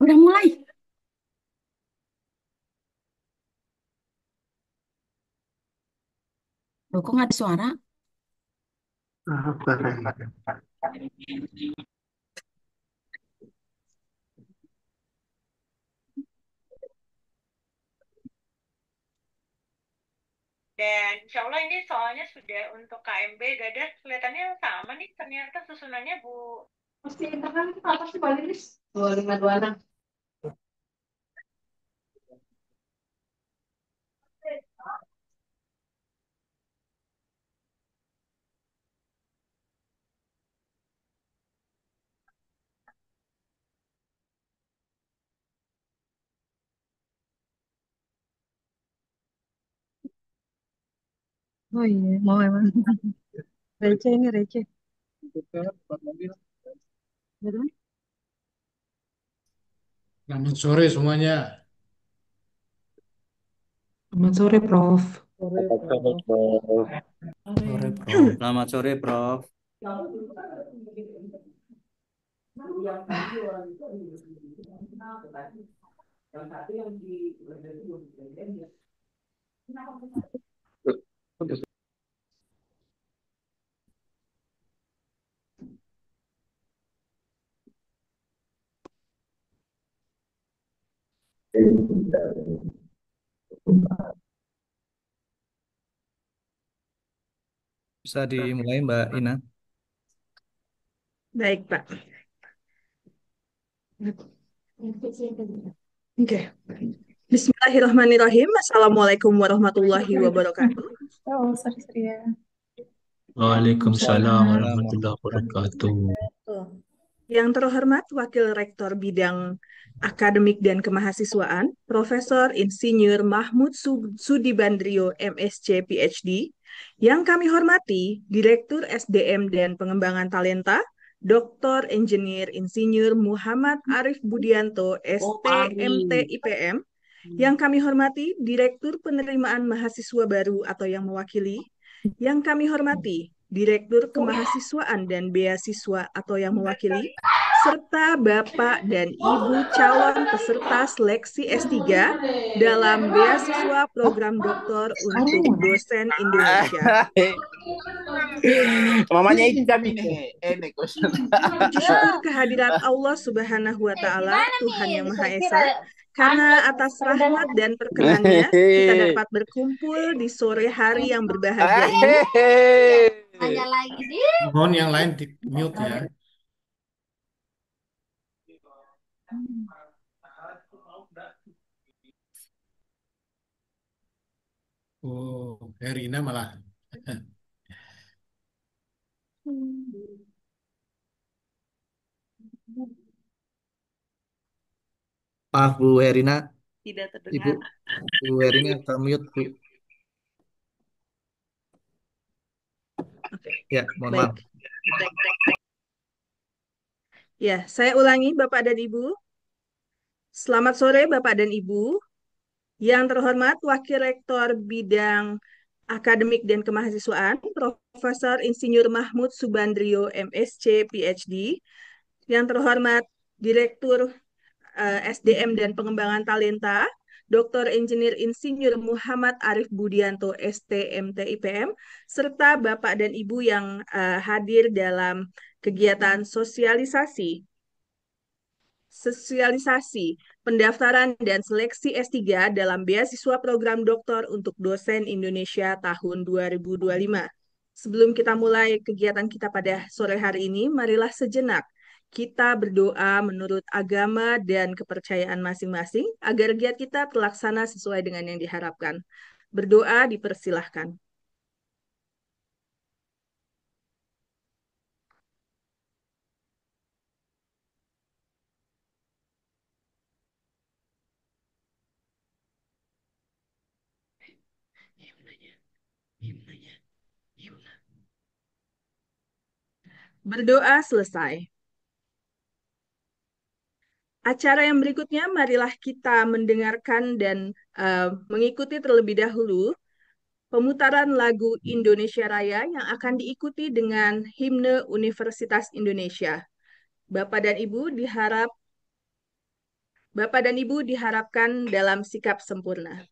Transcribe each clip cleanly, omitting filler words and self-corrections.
Udah mulai. Loh, kok nggak ada suara? Dan insya Allah ini soalnya sudah untuk KMB Gadas kelihatannya sama nih ternyata susunannya Bu. Mesti internal itu apa sih Pak Lilis? 2526. Oh iya, mau emang. Receh ini receh. Betul? Selamat sore semuanya. Selamat sore, Prof. Sore, Prof. Selamat sore, Prof. Bisa dimulai, Mbak Ina. Baik, Pak. Oke. Bismillahirrahmanirrahim. Assalamualaikum warahmatullahi wabarakatuh. Oh, sorry ya. Waalaikumsalam Assalamualaikum warahmatullahi wabarakatuh. Tuh. Yang terhormat Wakil Rektor Bidang Akademik dan Kemahasiswaan, Profesor Insinyur Mahmud Sudibandrio, MSc, PhD. Yang kami hormati, Direktur SDM dan Pengembangan Talenta, Dr. Engineer Insinyur Muhammad Arif Budianto, STMT IPM. Yang kami hormati, Direktur Penerimaan Mahasiswa Baru atau yang mewakili. Yang kami hormati, Direktur Kemahasiswaan dan Beasiswa atau yang mewakili, serta Bapak dan Ibu calon peserta seleksi S3 dalam beasiswa program doktor untuk dosen Indonesia. Mamanya Ijam ini. Puji syukur kehadirat Allah Subhanahu wa Ta'ala, Tuhan yang Maha Esa, karena atas rahmat dan perkenannya kita dapat berkumpul di sore hari yang berbahagia ini. Tanya lagi dia. Mohon yang lain di mute ya. Oh, Herina malah. Maaf, Bu Herina. Tidak Ibu, terdengar. Bu Herina termute, Bu. Oke, Ya, mohon baik. maaf. Ya, saya ulangi Bapak dan Ibu. Selamat sore Bapak dan Ibu. Yang terhormat Wakil Rektor Bidang Akademik dan Kemahasiswaan, Profesor Insinyur Mahmud Subandrio, MSc, PhD. Yang terhormat Direktur SDM dan Pengembangan Talenta, Dr. Engineer Insinyur Muhammad Arif Budianto, STMT IPM, serta Bapak dan Ibu yang hadir dalam kegiatan sosialisasi pendaftaran dan seleksi S3 dalam beasiswa program doktor untuk dosen Indonesia tahun 2025. Sebelum kita mulai kegiatan kita pada sore hari ini, marilah sejenak kita berdoa menurut agama dan kepercayaan masing-masing agar giat kita terlaksana sesuai dengan yang diharapkan. Berdoa dipersilahkan. Berdoa selesai. Acara yang berikutnya, marilah kita mendengarkan dan mengikuti terlebih dahulu pemutaran lagu Indonesia Raya yang akan diikuti dengan himne Universitas Indonesia. Bapak dan Ibu diharap Bapak dan Ibu diharapkan dalam sikap sempurna.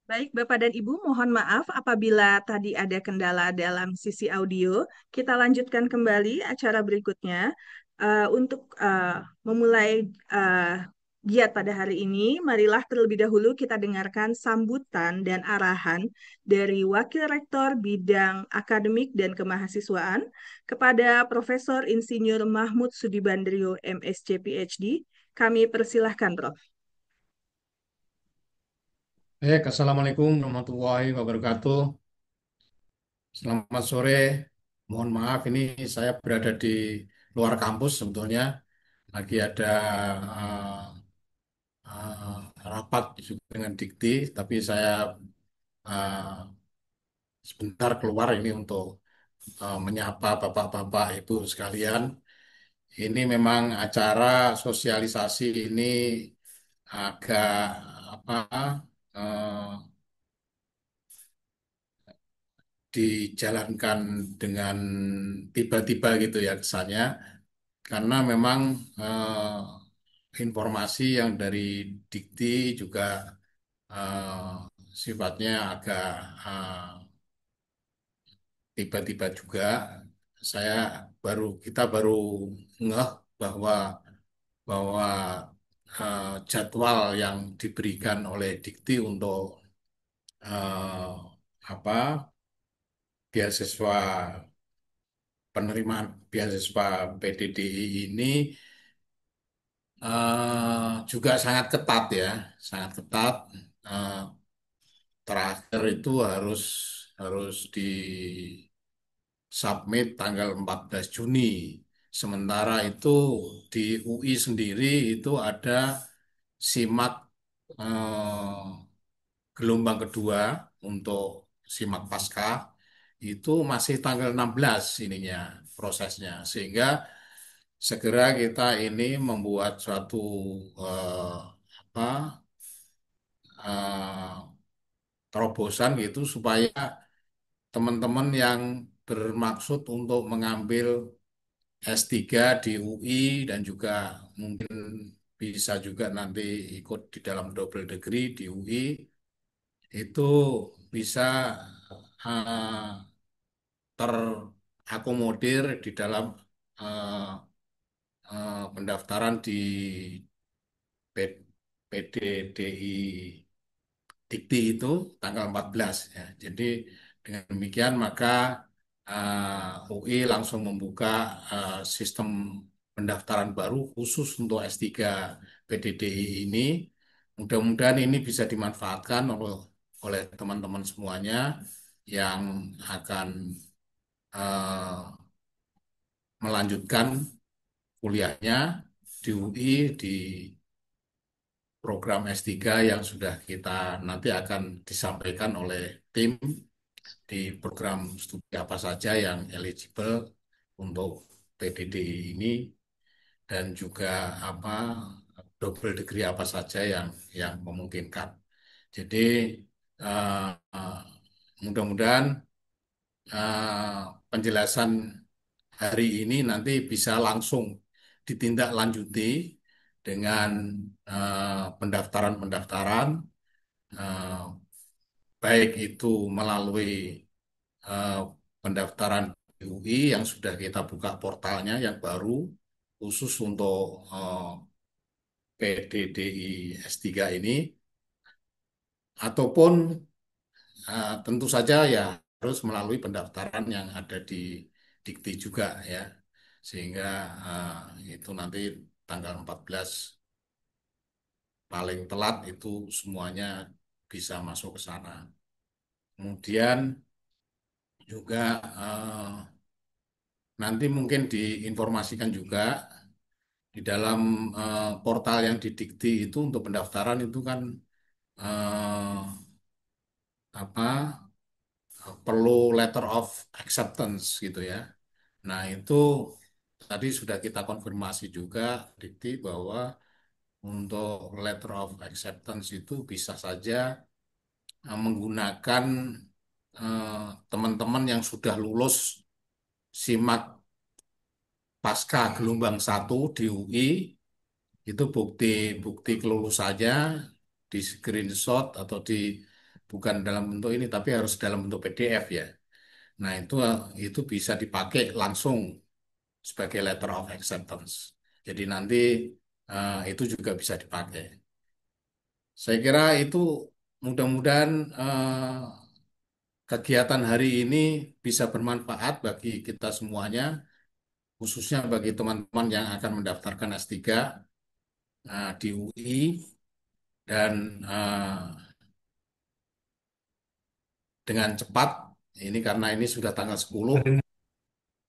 Baik, Bapak dan Ibu, mohon maaf apabila tadi ada kendala dalam sisi audio. Kita lanjutkan kembali acara berikutnya. Untuk memulai giat pada hari ini, marilah terlebih dahulu kita dengarkan sambutan dan arahan dari Wakil Rektor Bidang Akademik dan Kemahasiswaan kepada Profesor Insinyur Mahmud Sudibandrio, MSc PhD. Kami persilahkan, Prof. Assalamualaikum warahmatullahi wabarakatuh. Selamat sore. Mohon maaf, ini saya berada di luar kampus sebetulnya. Lagi ada eh, rapat juga dengan Dikti, tapi saya eh, sebentar keluar ini untuk menyapa Bapak-Bapak, Ibu sekalian. Ini memang acara sosialisasi ini agak apa eh, dijalankan dengan tiba-tiba gitu ya kesannya, karena memang informasi yang dari Dikti juga sifatnya agak eh, tiba-tiba juga. Saya kita baru ngeh bahwa bahwa jadwal yang diberikan oleh Dikti untuk eh, apa beasiswa penerimaan beasiswa PDDI ini juga sangat ketat ya, sangat ketat. Eh, Terakhir itu harus harus di submit tanggal 14 Juni. Sementara itu di UI sendiri itu ada SIMAK eh, gelombang kedua untuk SIMAK Pasca itu masih tanggal 16 ininya prosesnya. Sehingga segera kita ini membuat suatu eh, apa eh, terobosan gitu supaya teman-teman yang bermaksud untuk mengambil S3 di UI dan juga mungkin bisa juga nanti ikut di dalam double degree di UI itu bisa terakomodir di dalam eh, pendaftaran di PDDI Dikti itu tanggal 14 ya. Jadi dengan demikian maka UI langsung membuka sistem pendaftaran baru khusus untuk S3 PDDI ini. Mudah-mudahan ini bisa dimanfaatkan oleh teman-teman semuanya yang akan eh, melanjutkan kuliahnya di UI di program S3 yang sudah kita nanti akan disampaikan oleh tim di program studi apa saja yang eligible untuk PDDI ini dan juga apa double degree apa saja yang memungkinkan. Jadi eh, eh, mudah-mudahan penjelasan hari ini nanti bisa langsung ditindaklanjuti dengan pendaftaran-pendaftaran eh, baik itu melalui eh, pendaftaran di UI yang sudah kita buka portalnya yang baru khusus untuk PDDI S3 ini ataupun tentu saja ya harus melalui pendaftaran yang ada di Dikti juga ya sehingga itu nanti tanggal 14 paling telat itu semuanya bisa masuk ke sana. Kemudian juga nanti mungkin diinformasikan juga di dalam portal yang didikti itu untuk pendaftaran itu kan eh, apa perlu letter of acceptance gitu ya. Nah itu tadi sudah kita konfirmasi juga Dikti bahwa untuk letter of acceptance itu bisa saja menggunakan teman-teman yang sudah lulus SIMAK pasca gelombang 1 di UI itu bukti kelulusannya di screenshot atau di bukan dalam bentuk ini tapi harus dalam bentuk PDF ya. Nah, itu bisa dipakai langsung sebagai letter of acceptance. Jadi nanti itu juga bisa dipakai. Saya kira itu mudah-mudahan kegiatan hari ini bisa bermanfaat bagi kita semuanya, khususnya bagi teman-teman yang akan mendaftarkan S3 di UI dan dengan cepat ini karena ini sudah tanggal 10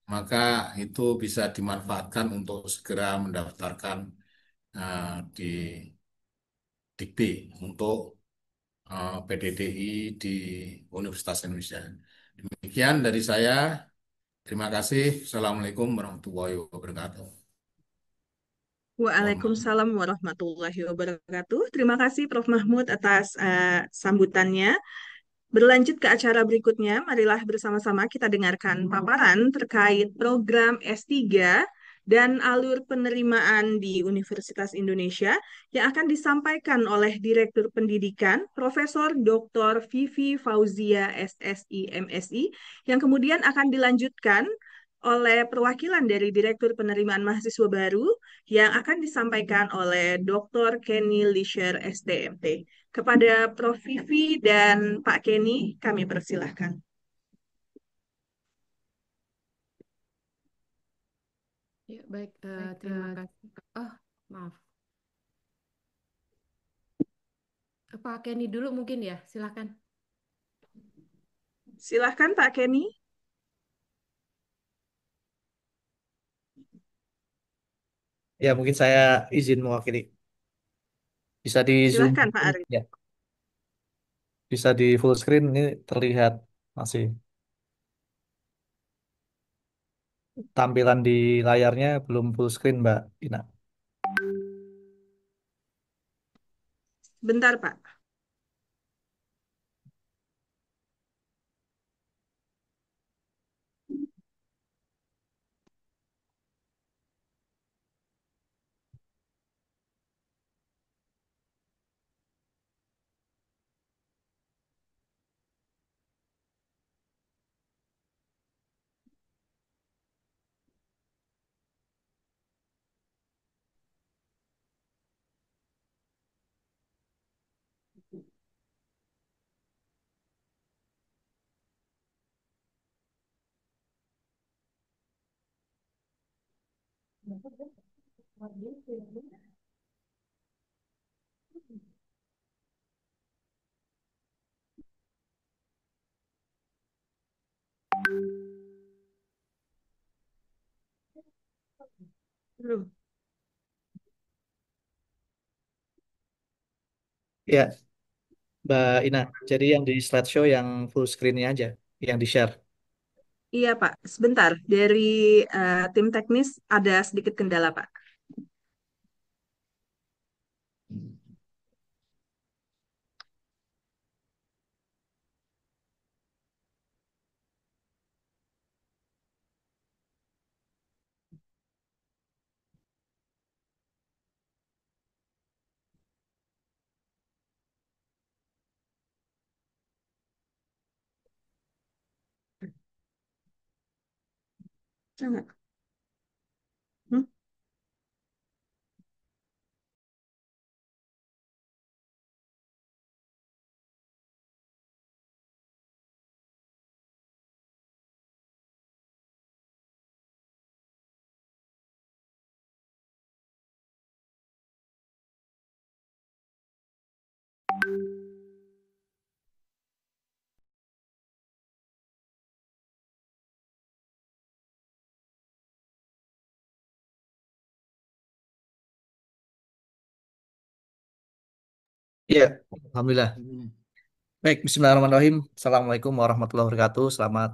maka itu bisa dimanfaatkan untuk segera mendaftarkan di Dikti untuk PDDI di Universitas Indonesia. Demikian dari saya. Terima kasih. Assalamualaikum warahmatullahi wabarakatuh. Mohon maaf. Waalaikumsalam warahmatullahi wabarakatuh. Terima kasih Prof. Mahmud atas sambutannya. Berlanjut ke acara berikutnya, marilah bersama-sama kita dengarkan paparan terkait program S3 dan alur penerimaan di Universitas Indonesia yang akan disampaikan oleh Direktur Pendidikan Profesor Dr. Vivi Fauzia SSI MSI yang kemudian akan dilanjutkan oleh perwakilan dari Direktur Penerimaan Mahasiswa Baru yang akan disampaikan oleh Dr. Kenny Lisher, STMT. Kepada Prof. Vivi dan Pak Kenny, kami persilahkan. Ya, baik, terima kasih. Oh, maaf. Pak Kenny dulu mungkin ya, silakan. Silahkan Pak Kenny. Ya, mungkin saya izin mewakili. Bisa di zoom, Silahkan Pak Arif. ya. Bisa di full screen ini terlihat masih tampilan di layarnya belum full screen, Mbak Ina. Bentar Pak. Belum. Ya, Mbak Ina. Jadi yang di slideshow yang full screen-nya aja, yang di-share. Iya Pak, sebentar. Dari tim teknis ada sedikit kendala Pak. Jangan. Hmm? Iya, Alhamdulillah. Baik, Bismillahirrahmanirrahim. Assalamualaikum warahmatullahi wabarakatuh. Selamat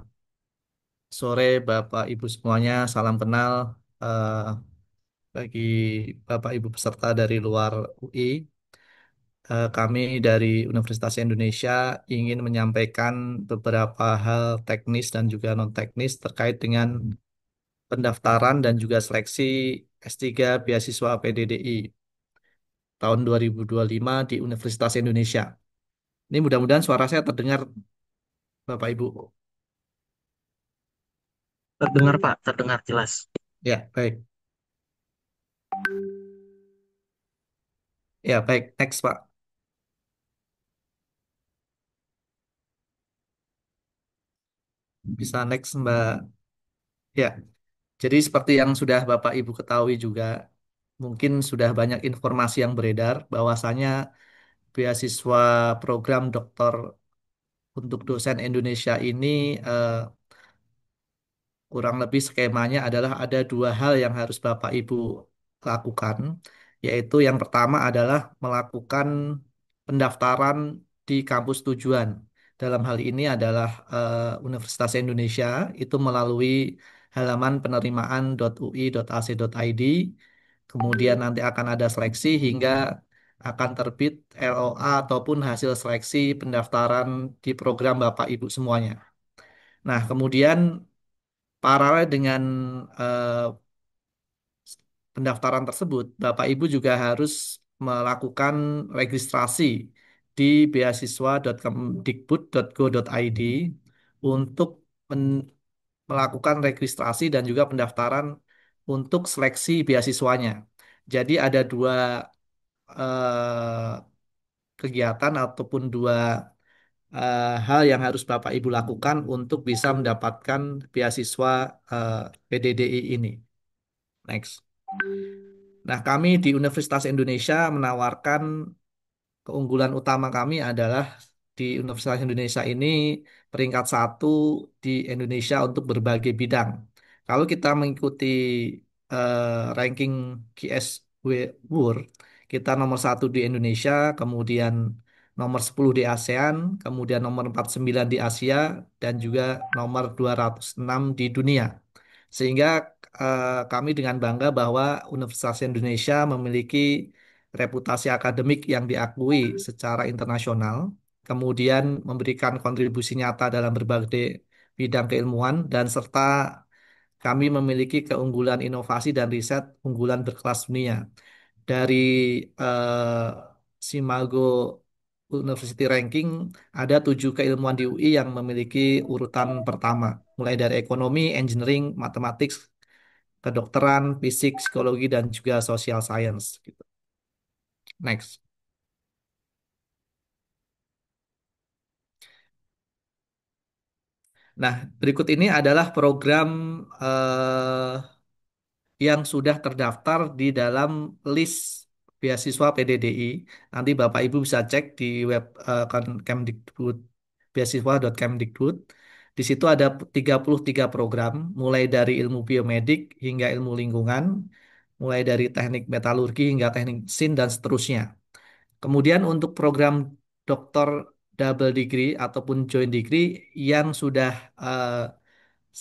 sore, Bapak Ibu semuanya. Salam kenal eh, bagi Bapak Ibu peserta dari luar UI. Kami dari Universitas Indonesia ingin menyampaikan beberapa hal teknis dan juga non-teknis terkait dengan pendaftaran dan juga seleksi S3 beasiswa PDDI tahun 2025 di Universitas Indonesia. Ini mudah-mudahan suara saya terdengar, Bapak Ibu. Terdengar Pak, terdengar jelas. Ya, baik. Ya, baik. Next, Pak. Bisa next, Mbak. Ya, jadi seperti yang sudah Bapak Ibu ketahui juga, mungkin sudah banyak informasi yang beredar bahwasanya beasiswa program doktor untuk dosen Indonesia ini eh, kurang lebih skemanya adalah ada dua hal yang harus Bapak Ibu lakukan, yaitu yang pertama adalah melakukan pendaftaran di kampus tujuan. Dalam hal ini adalah Universitas Indonesia itu melalui halaman penerimaan.ui.ac.id. Kemudian nanti akan ada seleksi hingga akan terbit LOA ataupun hasil seleksi pendaftaran di program Bapak Ibu semuanya. Nah, kemudian paralel dengan eh, pendaftaran tersebut, Bapak Ibu juga harus melakukan registrasi di beasiswa.kemdikbud.go.id untuk melakukan registrasi dan juga pendaftaran untuk seleksi beasiswanya. Jadi ada dua eh, kegiatan ataupun dua hal yang harus Bapak Ibu lakukan untuk bisa mendapatkan beasiswa PDDI ini. Next. Nah, kami di Universitas Indonesia menawarkan keunggulan utama kami adalah di Universitas Indonesia ini peringkat satu di Indonesia untuk berbagai bidang. Kalau kita mengikuti ranking World, kita nomor satu di Indonesia, kemudian nomor 10 di ASEAN, kemudian nomor 49 di Asia, dan juga nomor 206 di dunia. Sehingga kami dengan bangga bahwa Universitas Indonesia memiliki reputasi akademik yang diakui secara internasional, kemudian memberikan kontribusi nyata dalam berbagai bidang keilmuan, dan serta kami memiliki keunggulan inovasi dan riset unggulan berkelas dunia. Dari eh, Simago University Ranking, ada 7 keilmuan di UI yang memiliki urutan pertama, mulai dari ekonomi, engineering, matematik, kedokteran, fisik, psikologi, dan juga social science. Gitu. Next. Nah, berikut ini adalah program yang sudah terdaftar di dalam list beasiswa PDDI. Nanti Bapak Ibu bisa cek di web Kemdikbud, beasiswa.kemdikbud. Di situ ada 33 program, mulai dari ilmu biomedik hingga ilmu lingkungan, mulai dari teknik metalurgi hingga teknik mesin dan seterusnya. Kemudian untuk program doktor double degree ataupun joint degree yang sudah eh,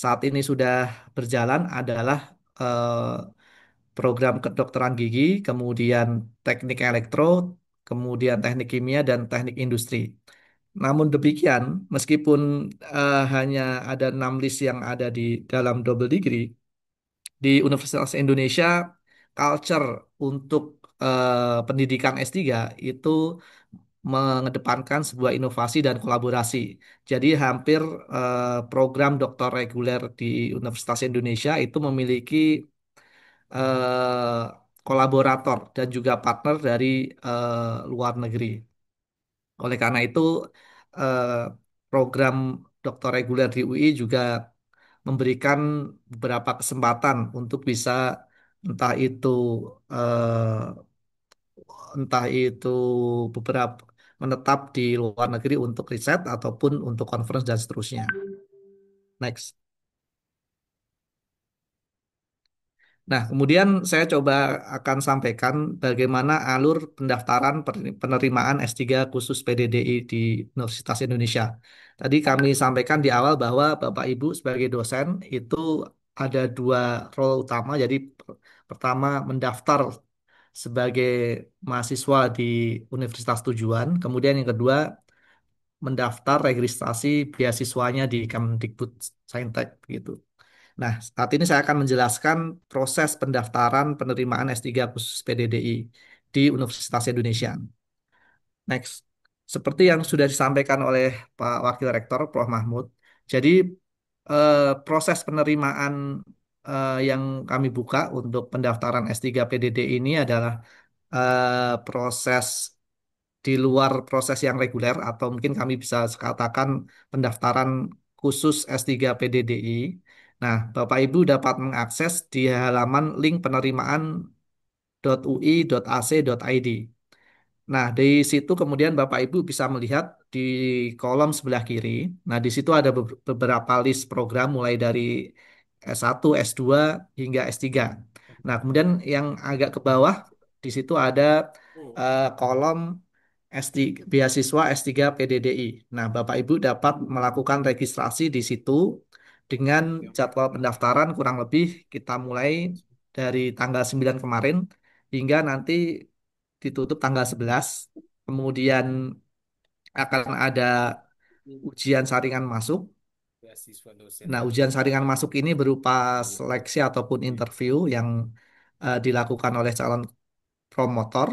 saat ini sudah berjalan adalah program kedokteran gigi, kemudian teknik elektro, kemudian teknik kimia dan teknik industri. Namun demikian, meskipun hanya ada 6 list yang ada di dalam double degree, di Universitas Indonesia, culture untuk pendidikan S3 itu mengedepankan sebuah inovasi dan kolaborasi. Jadi hampir program doktor reguler di Universitas Indonesia itu memiliki kolaborator dan juga partner dari luar negeri. Oleh karena itu, eh, program doktor reguler di UI juga memberikan beberapa kesempatan untuk bisa entah itu eh, entah itu beberapa menetap di luar negeri untuk riset ataupun untuk conference dan seterusnya. Next. Nah, kemudian saya coba akan sampaikan bagaimana alur pendaftaran penerimaan S3 khusus PDDI di Universitas Indonesia. Tadi kami sampaikan di awal bahwa Bapak Ibu sebagai dosen itu ada dua role utama. Jadi pertama mendaftar sebagai mahasiswa di universitas tujuan, kemudian yang kedua mendaftar registrasi beasiswanya di Kemdikbud Saintek gitu. Nah, saat ini saya akan menjelaskan proses pendaftaran penerimaan S3 khusus PDDI di Universitas Indonesia. Next. Seperti yang sudah disampaikan oleh Pak Wakil Rektor, Prof. Mahmud, jadi proses penerimaan yang kami buka untuk pendaftaran S3 PDD ini adalah proses di luar proses yang reguler atau mungkin kami bisa katakan pendaftaran khusus S3 PDDI. Nah, Bapak Ibu dapat mengakses di halaman link penerimaan.ui.ac.id. Nah, di situ kemudian Bapak Ibu bisa melihat di kolom sebelah kiri. Nah, di situ ada beberapa list program mulai dari S1, S2 hingga S3. Nah, kemudian yang agak ke bawah di situ ada kolom S3, beasiswa S3 PDDI. Nah, Bapak Ibu dapat melakukan registrasi di situ dengan jadwal pendaftaran kurang lebih kita mulai dari tanggal 9 kemarin hingga nanti ditutup tanggal 11. Kemudian akan ada ujian saringan masuk. Nah, ujian saringan masuk ini berupa seleksi ataupun interview yang dilakukan oleh calon promotor.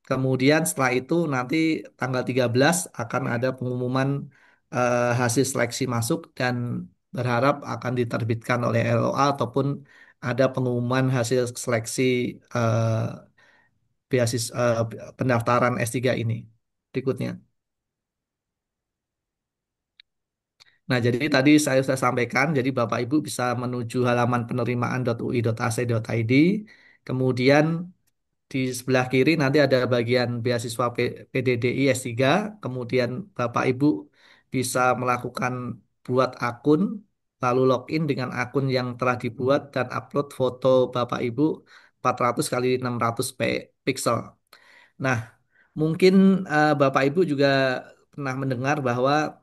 Kemudian setelah itu nanti tanggal 13 akan ada pengumuman hasil seleksi masuk dan berharap akan diterbitkan oleh LOA ataupun ada pengumuman hasil seleksi beasiswa pendaftaran S3 ini. Berikutnya. Nah, jadi tadi saya sudah sampaikan, jadi Bapak Ibu bisa menuju halaman penerimaan.ui.ac.id, kemudian di sebelah kiri nanti ada bagian beasiswa PDDI S3, kemudian Bapak Ibu bisa melakukan buat akun, lalu login dengan akun yang telah dibuat dan upload foto Bapak Ibu 400 kali 600 pixel. Nah, mungkin Bapak Ibu juga pernah mendengar bahwa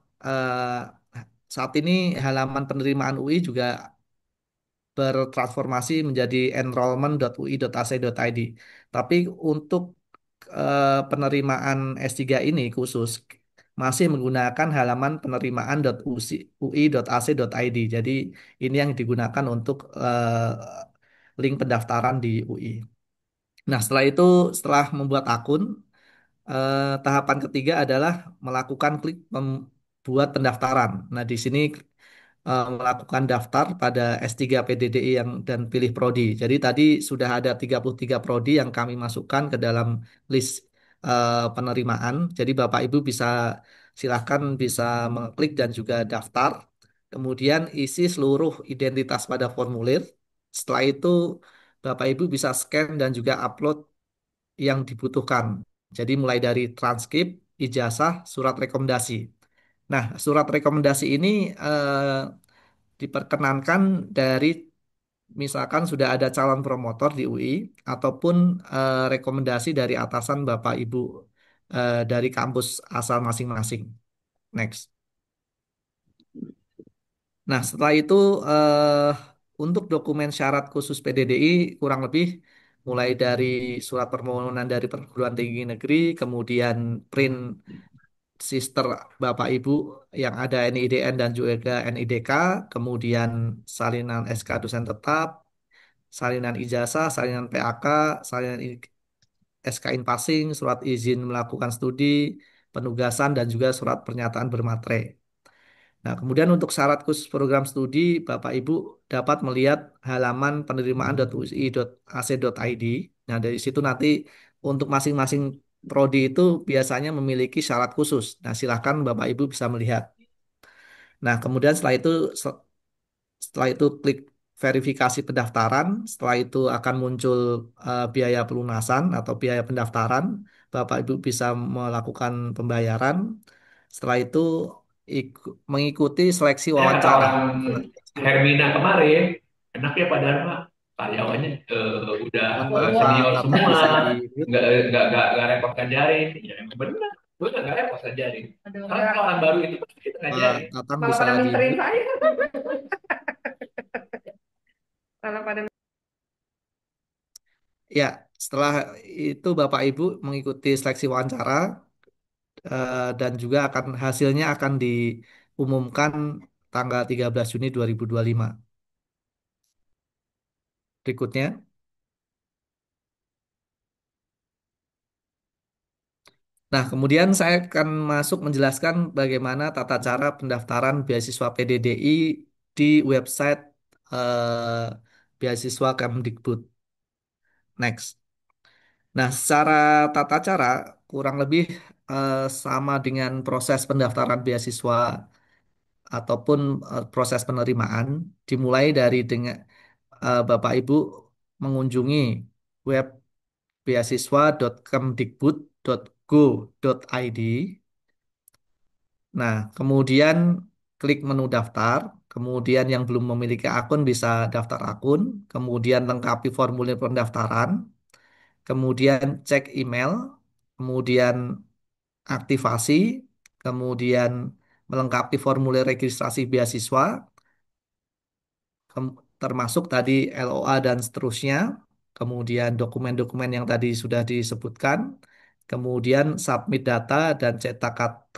saat ini halaman penerimaan UI juga bertransformasi menjadi enrollment.ui.ac.id. Tapi untuk penerimaan S3 ini khusus masih menggunakan halaman penerimaan.ui.ac.id. Jadi ini yang digunakan untuk link pendaftaran di UI. Nah, setelah itu, setelah membuat akun, tahapan ketiga adalah melakukan klik membuat pendaftaran. Nah, di sini melakukan daftar pada S3 PDDI yang dan pilih prodi. Jadi tadi sudah ada 33 prodi yang kami masukkan ke dalam list penerimaan. Jadi Bapak Ibu bisa silakan bisa mengklik dan juga daftar. Kemudian isi seluruh identitas pada formulir. Setelah itu Bapak Ibu bisa scan dan juga upload yang dibutuhkan. Jadi mulai dari transkrip, ijazah, surat rekomendasi. Nah, surat rekomendasi ini diperkenankan dari misalkan sudah ada calon promotor di UI ataupun rekomendasi dari atasan Bapak Ibu dari kampus asal masing-masing. Next. Nah, setelah itu untuk dokumen syarat khusus PDDI kurang lebih mulai dari surat permohonan dari perguruan tinggi negeri, kemudian print sister Bapak Ibu yang ada NIDN dan juga NIDK, kemudian salinan SK dosen tetap, salinan ijazah, salinan PAK, salinan SK in passing, surat izin melakukan studi, penugasan, dan juga surat pernyataan bermaterai. Nah, kemudian untuk syarat khusus program studi, Bapak Ibu dapat melihat halaman penerimaan.usi.ac.id. Nah, dari situ nanti untuk masing-masing prodi itu biasanya memiliki syarat khusus. Nah, silakan Bapak Ibu bisa melihat. Nah, kemudian setelah itu klik verifikasi pendaftaran. Setelah itu akan muncul biaya pelunasan atau biaya pendaftaran. Bapak Ibu bisa melakukan pembayaran. Setelah itu mengikuti seleksi Kata wawancara. orang Hermina kemarin, enaknya padahal mah karyawannya udah Mohon maaf Pak, senior Bapak semua, bisa di mute. nggak repot ngajarin. Ya emang benar, gue nggak repot ngajarin. Karena kalau orang baru itu pasti kita Pak ngajarin. Tatang Malah bisa pada di minterin mute. saya. Malah pada Ya, setelah itu Bapak Ibu mengikuti seleksi wawancara dan juga hasilnya akan diumumkan tanggal 13 Juni 2025. Berikutnya. Nah, kemudian saya akan masuk menjelaskan bagaimana tata cara pendaftaran beasiswa PDDI di website beasiswa Kemdikbud. Next. Nah, secara tata cara kurang lebih sama dengan proses pendaftaran beasiswa ataupun proses penerimaan, dimulai dari dengan Bapak Ibu mengunjungi web beasiswa.kemdikbud.go.id. Nah, kemudian klik menu daftar, kemudian yang belum memiliki akun bisa daftar akun, kemudian lengkapi formulir pendaftaran, kemudian cek email, kemudian aktivasi, kemudian melengkapi formulir registrasi beasiswa, termasuk tadi LOA dan seterusnya, kemudian dokumen-dokumen yang tadi sudah disebutkan, kemudian submit data dan cetak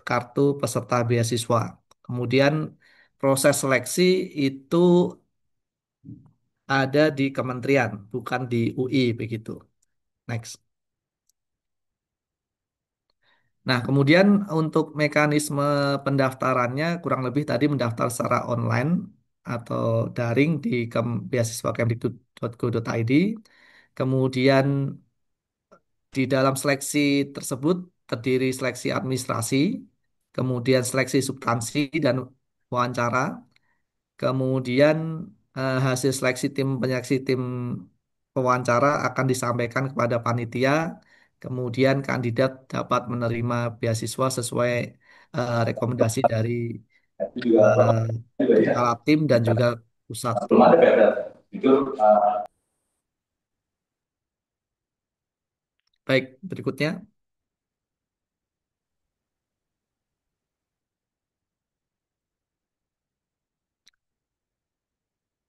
kartu peserta beasiswa. Kemudian proses seleksi itu ada di kementerian, bukan di UI begitu. Next. Nah, kemudian untuk mekanisme pendaftarannya kurang lebih tadi mendaftar secara online. atau daring di beasiswa.kemdikbud.go.id. Kemudian di dalam seleksi tersebut terdiri seleksi administrasi, kemudian seleksi substansi dan wawancara, kemudian hasil seleksi tim penyeleksi tim pewawancara akan disampaikan kepada panitia, kemudian kandidat dapat menerima beasiswa sesuai rekomendasi dari eh, kepala tim dan juga pusat. Baik, berikutnya.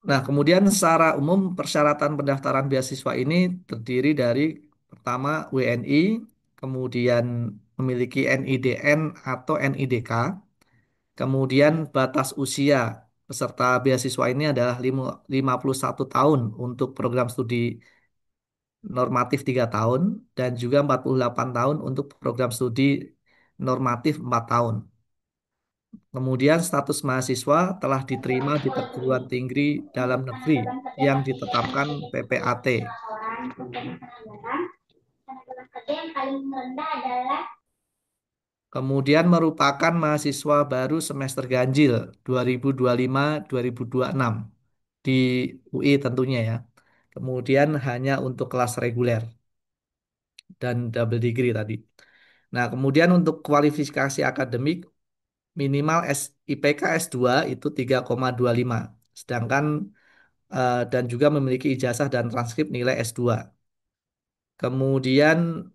Nah, kemudian secara umum persyaratan pendaftaran beasiswa ini terdiri dari pertama WNI, kemudian memiliki NIDN atau NIDK, kemudian batas usia peserta beasiswa ini adalah 51 tahun untuk program studi normatif 3 tahun dan juga 48 tahun untuk program studi normatif 4 tahun. Kemudian status mahasiswa telah diterima di perguruan tinggi dalam negeri yang ditetapkan PPAT. Kemudian merupakan mahasiswa baru semester ganjil 2025-2026 di UI tentunya ya. Kemudian hanya untuk kelas reguler dan double degree tadi. Nah, kemudian untuk kualifikasi akademik minimal IPK S2 itu 3,25. Sedangkan dan juga memiliki ijazah dan transkrip nilai S2. Kemudian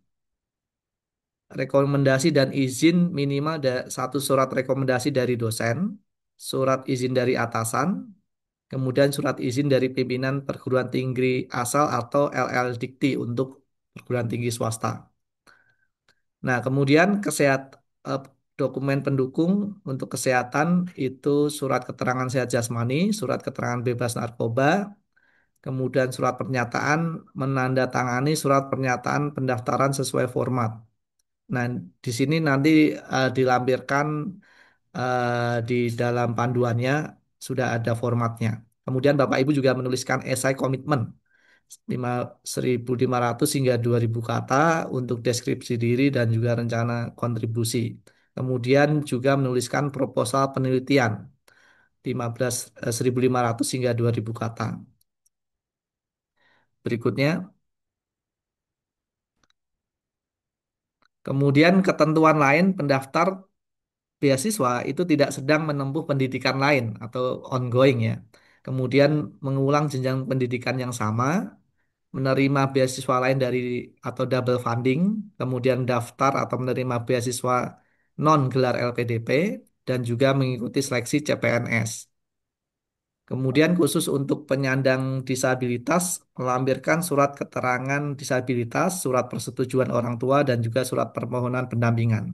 rekomendasi dan izin minimal satu surat rekomendasi dari dosen, surat izin dari atasan, kemudian surat izin dari pimpinan perguruan tinggi asal atau LL Dikti untuk perguruan tinggi swasta. Nah, kemudian dokumen pendukung untuk kesehatan itu surat keterangan sehat jasmani, surat keterangan bebas narkoba, kemudian surat pernyataan menandatangani surat pernyataan pendaftaran sesuai format. Nah, di sini nanti dilampirkan di dalam panduannya sudah ada formatnya. Kemudian Bapak Ibu juga menuliskan esai komitmen 1.500 hingga 2.000 kata untuk deskripsi diri dan juga rencana kontribusi. Kemudian juga menuliskan proposal penelitian 1.500 hingga 2.000 kata. Berikutnya, kemudian ketentuan lain pendaftar beasiswa itu tidak sedang menempuh pendidikan lain atau ongoing ya. Kemudian mengulang jenjang pendidikan yang sama, menerima beasiswa lain dari atau double funding, kemudian daftar atau menerima beasiswa non gelar LPDP dan juga mengikuti seleksi CPNS. Kemudian khusus untuk penyandang disabilitas melampirkan surat keterangan disabilitas, surat persetujuan orang tua dan juga surat permohonan pendampingan.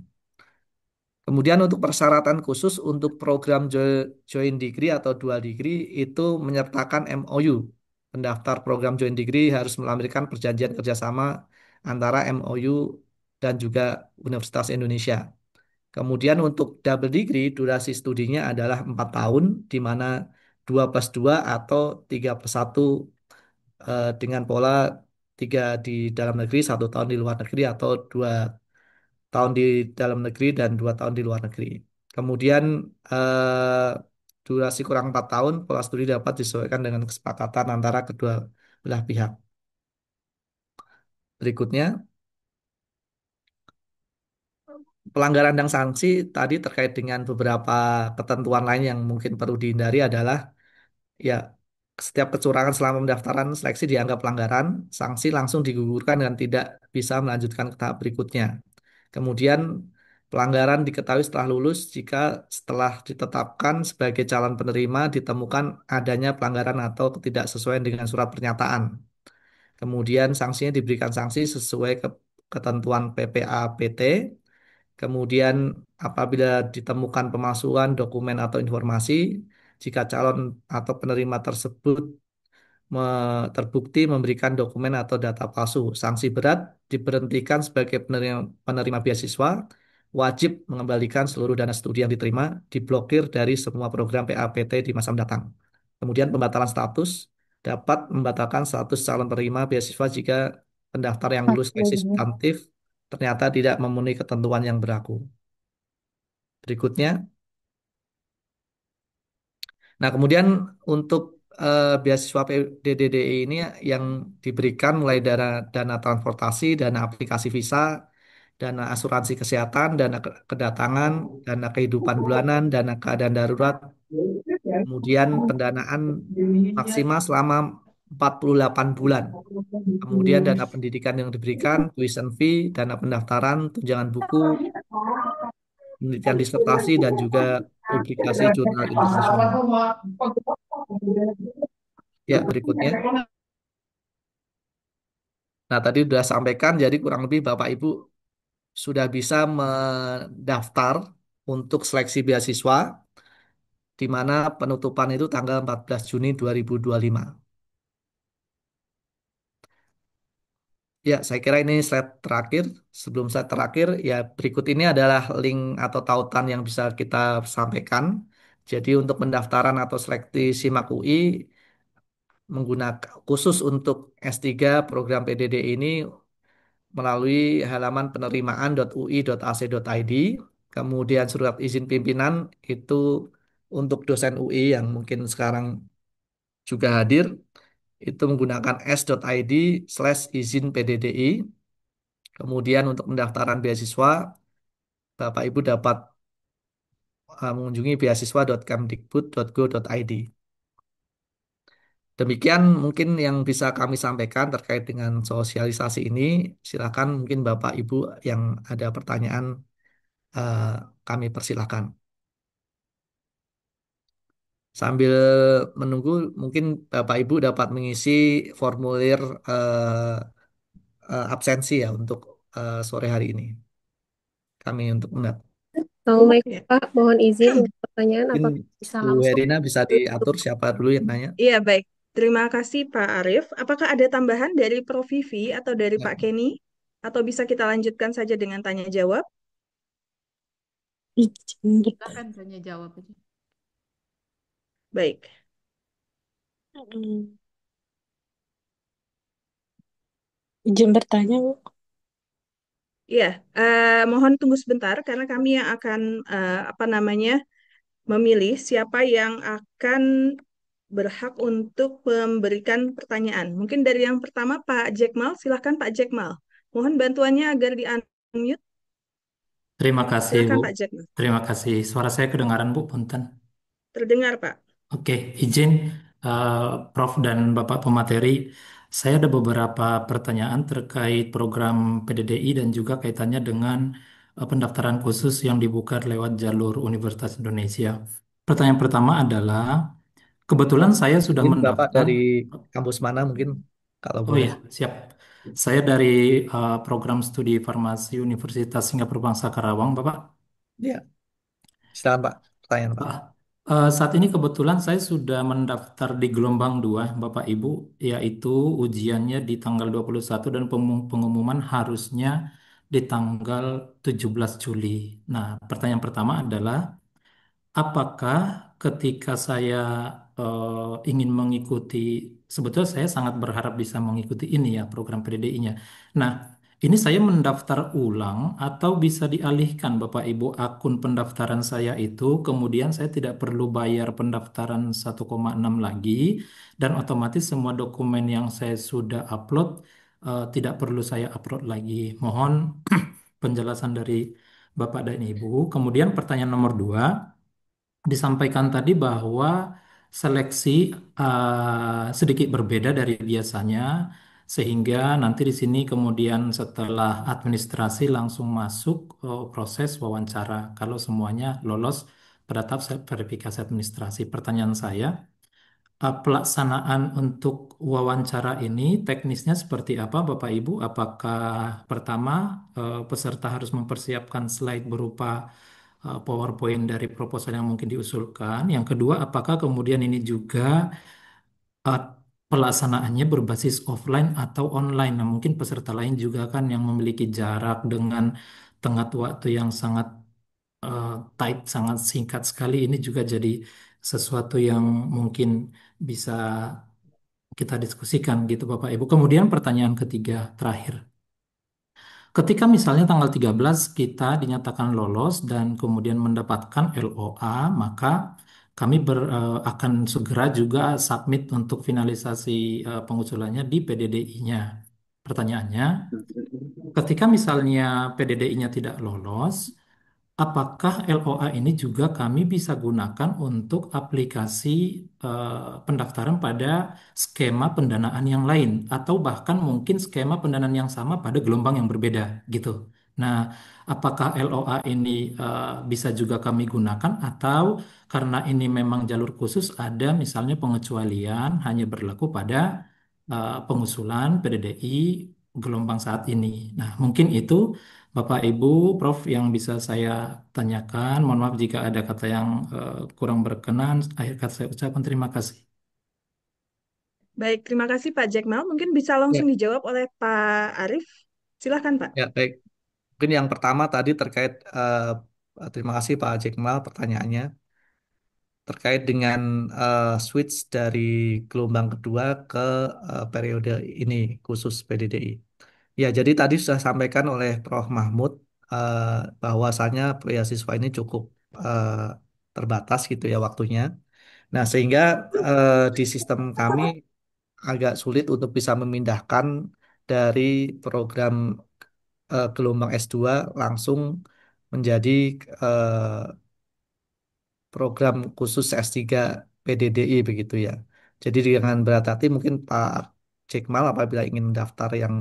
Kemudian untuk persyaratan khusus untuk program joint degree atau dual degree itu menyertakan MOU. Pendaftar program joint degree harus melampirkan perjanjian kerjasama antara MOU dan juga Universitas Indonesia. Kemudian untuk double degree durasi studinya adalah 4 tahun di mana 2+2 atau 3+1 dengan pola 3 di dalam negeri, 1 tahun di luar negeri atau 2 tahun di dalam negeri dan 2 tahun di luar negeri. Kemudian durasi kurang 4 tahun, pola studi dapat disesuaikan dengan kesepakatan antara kedua belah pihak. Berikutnya, pelanggaran dan sanksi tadi terkait dengan beberapa ketentuan lain yang mungkin perlu dihindari adalah ya setiap kecurangan selama pendaftaran seleksi dianggap pelanggaran, sanksi langsung digugurkan dan tidak bisa melanjutkan ke tahap berikutnya. Kemudian pelanggaran diketahui setelah lulus jika setelah ditetapkan sebagai calon penerima ditemukan adanya pelanggaran atau ketidaksesuaian dengan surat pernyataan. Kemudian sanksinya diberikan sanksi sesuai ketentuan PPA-PT. Kemudian apabila ditemukan pemalsuan dokumen atau informasi, jika calon atau penerima tersebut terbukti memberikan dokumen atau data palsu, sanksi berat diberhentikan sebagai penerima beasiswa, wajib mengembalikan seluruh dana studi yang diterima, diblokir dari semua program PAPT di masa mendatang. Kemudian pembatalan status dapat membatalkan status calon penerima beasiswa jika pendaftar yang lulus seleksi substantif ternyata tidak memenuhi ketentuan yang berlaku. Berikutnya, nah kemudian untuk beasiswa PDDI ini yang diberikan mulai dari dana transportasi, dana aplikasi visa, dana asuransi kesehatan, dana kedatangan, dana kehidupan bulanan, dana keadaan darurat, kemudian pendanaan maksimal selama 48 bulan. Kemudian dana pendidikan yang diberikan, tuition fee, dana pendaftaran, tunjangan buku, penelitian disertasi, dan juga publikasi jurnal internasional. Ya, berikutnya. Nah, tadi sudah sampaikan, jadi kurang lebih Bapak Ibu sudah bisa mendaftar untuk seleksi beasiswa, di mana penutupan itu tanggal 14 Juni 2025. Ya, saya kira ini slide terakhir. Sebelum slide terakhir, ya berikut ini adalah link atau tautan yang bisa kita sampaikan. Jadi untuk pendaftaran atau seleksi SIMAK UI menggunakan khusus untuk S3 program PDD ini melalui halaman penerimaan.ui.ac.id. Kemudian surat izin pimpinan itu untuk dosen UI yang mungkin sekarang juga hadir, itu menggunakan s.id/izin PDDI. Kemudian untuk pendaftaran beasiswa, Bapak Ibu dapat mengunjungi beasiswa.kemdikbud.go.id. Demikian mungkin yang bisa kami sampaikan terkait dengan sosialisasi ini. Silakan mungkin Bapak Ibu yang ada pertanyaan eh, kami persilakan. Sambil menunggu, mungkin Bapak Ibu dapat mengisi formulir absensi ya untuk sore hari ini. Kami untuk mendat. Assalamualaikum Ya. Pak, mohon izin untuk pertanyaan Mungkin apakah bisa Bu langsung? Herina bisa diatur siapa dulu yang nanya? Iya, baik. Terima kasih Pak Arief. Apakah ada tambahan dari Prof. Vivi atau dari Ya. Pak Kenny? Atau bisa kita lanjutkan saja dengan tanya jawab? Silakan tanya jawab aja. Baik. Izin bertanya, Bu. Iya, mohon tunggu sebentar karena kami yang akan apa namanya memilih siapa yang akan berhak untuk memberikan pertanyaan. Mungkin dari yang pertama Pak Jackmal, silahkan Pak Jackmal. Mohon bantuannya agar di-unmute. Terima kasih, Bu. Silahkan Pak Jackmal. Terima kasih. Suara saya kedengaran, Bu, punten. Terdengar Pak. Oke, izin eh, Prof dan Bapak pemateri. Saya ada beberapa pertanyaan terkait program PDDI dan juga kaitannya dengan pendaftaran khusus yang dibuka lewat jalur Universitas Indonesia. Pertanyaan pertama adalah, kebetulan saya sudah Mungkin Bapak mendaftar. dari kampus mana mungkin kalau Oh boleh. ya, siap. Saya dari program studi farmasi Universitas Singapura Bangsa Karawang, Bapak. Ya, silakan Pak. Pertanyaan Pak. Saat ini kebetulan saya sudah mendaftar di gelombang 2, Bapak Ibu, yaitu ujiannya di tanggal 21 dan pengumuman harusnya di tanggal 17 Juli. Nah, pertanyaan pertama adalah, apakah ketika saya ingin mengikuti, sebetulnya saya sangat berharap bisa mengikuti ini ya, program PDDI-nya. Nah, ini saya mendaftar ulang atau bisa dialihkan Bapak Ibu akun pendaftaran saya itu, kemudian saya tidak perlu bayar pendaftaran 1,6 lagi, dan otomatis semua dokumen yang saya sudah upload tidak perlu saya upload lagi. Mohon penjelasan dari Bapak dan Ibu. Kemudian pertanyaan nomor 2, disampaikan tadi bahwa seleksi sedikit berbeda dari biasanya, sehingga nanti di sini kemudian setelah administrasi langsung masuk proses wawancara kalau semuanya lolos pada tahap verifikasi administrasi. Pertanyaan saya, pelaksanaan untuk wawancara ini teknisnya seperti apa, Bapak Ibu? Apakah pertama peserta harus mempersiapkan slide berupa PowerPoint dari proposal yang mungkin diusulkan? Yang kedua, apakah kemudian ini juga uh, pelaksanaannya berbasis offline atau online? Nah, mungkin peserta lain juga kan yang memiliki jarak dengan tenggat waktu yang sangat uh, tight, sangat singkat sekali. Ini juga jadi sesuatu yang mungkin bisa kita diskusikan gitu Bapak Ibu. Kemudian pertanyaan ketiga terakhir. Ketika misalnya tanggal 13 kita dinyatakan lolos dan kemudian mendapatkan LOA, maka kami akan segera juga submit untuk finalisasi pengusulannya di PDDI-nya. Pertanyaannya, ketika misalnya PDDI-nya tidak lolos, apakah LOA ini juga kami bisa gunakan untuk aplikasi pendaftaran pada skema pendanaan yang lain atau bahkan mungkin skema pendanaan yang sama pada gelombang yang berbeda gitu. Nah, apakah LOA ini bisa juga kami gunakan atau karena ini memang jalur khusus ada misalnya pengecualian hanya berlaku pada pengusulan PDDI gelombang saat ini. Nah, mungkin itu Bapak Ibu, Prof yang bisa saya tanyakan. Mohon maaf jika ada kata yang kurang berkenan. Akhir kata saya ucapkan terima kasih. Baik, terima kasih Pak Jackmal. Mungkin bisa langsung Ya, dijawab oleh Pak Arief. Silahkan Pak. ya baik. Mungkin yang pertama tadi terkait terima kasih Pak Jekmal pertanyaannya terkait dengan switch dari gelombang kedua ke periode ini khusus PDDI. Ya, jadi tadi sudah sampaikan oleh Prof. Mahmud eh, bahwasannya beasiswa ini cukup eh, terbatas gitu ya waktunya. Nah, sehingga di sistem kami agak sulit untuk bisa memindahkan dari program gelombang S2 langsung menjadi eh, program khusus S3 PDDI begitu ya. Jadi dengan berat hati mungkin Pak Jekmal apabila ingin mendaftar yang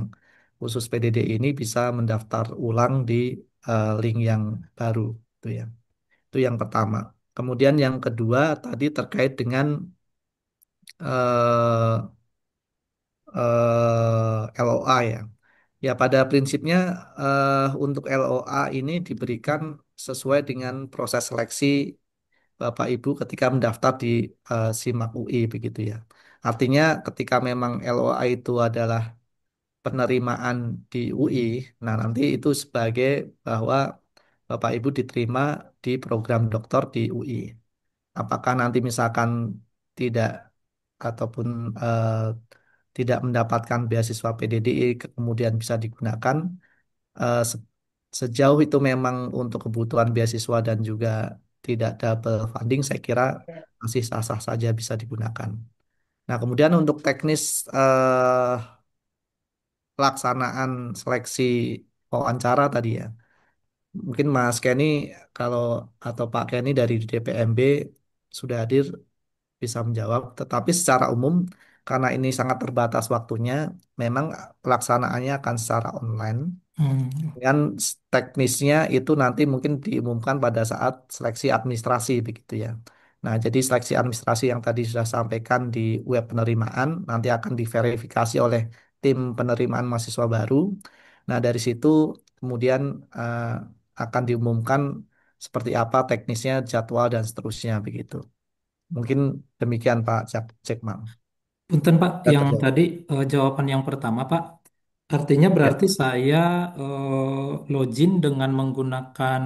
khusus PDDI ini bisa mendaftar ulang di link yang baru itu ya. Itu yang pertama. Kemudian yang kedua tadi terkait dengan eh, LOA ya. Ya pada prinsipnya untuk LOA ini diberikan sesuai dengan proses seleksi Bapak Ibu ketika mendaftar di SIMAK UI begitu ya. Artinya ketika memang LOA itu adalah penerimaan di UI, nah nanti itu sebagai bahwa Bapak Ibu diterima di program doktor di UI. Apakah nanti misalkan tidak ataupun tidak mendapatkan beasiswa PDDI kemudian bisa digunakan se- sejauh itu memang untuk kebutuhan beasiswa dan juga tidak double funding saya kira masih sah-sah saja bisa digunakan. Nah, kemudian untuk teknis pelaksanaan seleksi wawancara tadi ya. Mungkin Mas Kenny kalau atau Pak Kenny dari DPMB sudah hadir bisa menjawab. Tetapi secara umum, karena ini sangat terbatas waktunya, memang pelaksanaannya akan secara online. Hmm. Dengan teknisnya itu nanti mungkin diumumkan pada saat seleksi administrasi begitu ya. Nah, jadi seleksi administrasi yang tadi sudah sampaikan di web penerimaan nanti akan diverifikasi oleh tim penerimaan mahasiswa baru. Nah, dari situ kemudian eh, akan diumumkan seperti apa teknisnya, jadwal dan seterusnya begitu. Mungkin demikian Pak Jackman. Punten Pak, Dan yang terjawab. tadi jawaban yang pertama Pak, artinya Ya, berarti saya login dengan menggunakan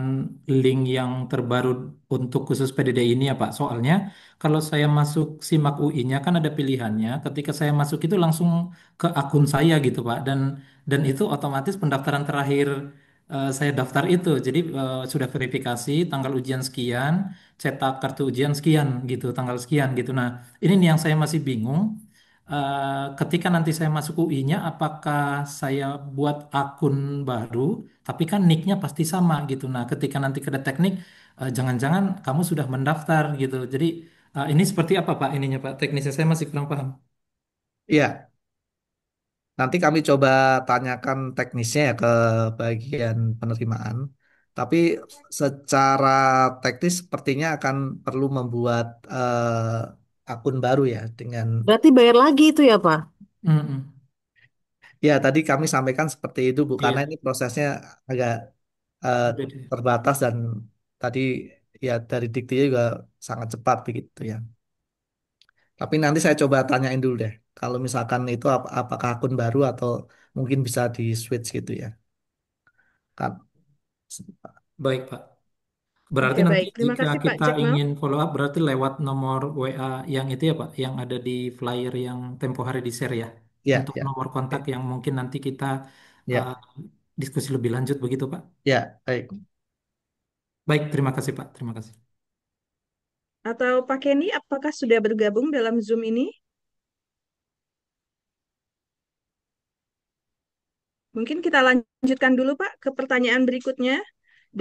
link yang terbaru untuk khusus PDD ini ya Pak. Soalnya kalau saya masuk SIMAK UI-nya kan ada pilihannya. Ketika saya masuk itu langsung ke akun saya gitu Pak, dan itu otomatis pendaftaran terakhir saya daftar itu. Jadi sudah verifikasi tanggal ujian sekian, cetak kartu ujian sekian gitu, tanggal sekian gitu. Nah, ini nih yang saya masih bingung ketika nanti saya masuk UI-nya, apakah saya buat akun baru, tapi kan nick-nya pasti sama gitu. Nah, ketika nanti ke teknik, jangan-jangan kamu sudah mendaftar gitu. Jadi ini seperti apa Pak ininya Pak? Teknisnya saya masih kurang paham. iya. Nanti kami coba tanyakan teknisnya ya ke bagian penerimaan. Tapi secara teknis sepertinya akan perlu membuat akun baru ya dengan Berarti bayar lagi itu ya, Pak? Mm-mm. ya tadi kami sampaikan seperti itu Bu karena Iya, ini prosesnya agak eh, beda. terbatas dan tadi ya dari diktinya juga sangat cepat begitu ya. Tapi nanti saya coba tanyain dulu deh. Kalau misalkan itu apakah akun baru atau mungkin bisa di switch gitu ya. Kan. Baik Pak. Berarti Oke, nanti baik. Terima jika kasih Pak kita Jackmel. ingin follow up berarti lewat nomor WA yang itu ya Pak, yang ada di flyer yang tempo hari di share ya. Ya, Untuk ya, nomor kontak yang mungkin nanti kita eh, ya, diskusi lebih lanjut begitu Pak. ya, baik. Baik, terima kasih Pak. Terima kasih. Atau Pak Kenny, apakah sudah bergabung dalam Zoom ini? Mungkin kita lanjutkan dulu Pak ke pertanyaan berikutnya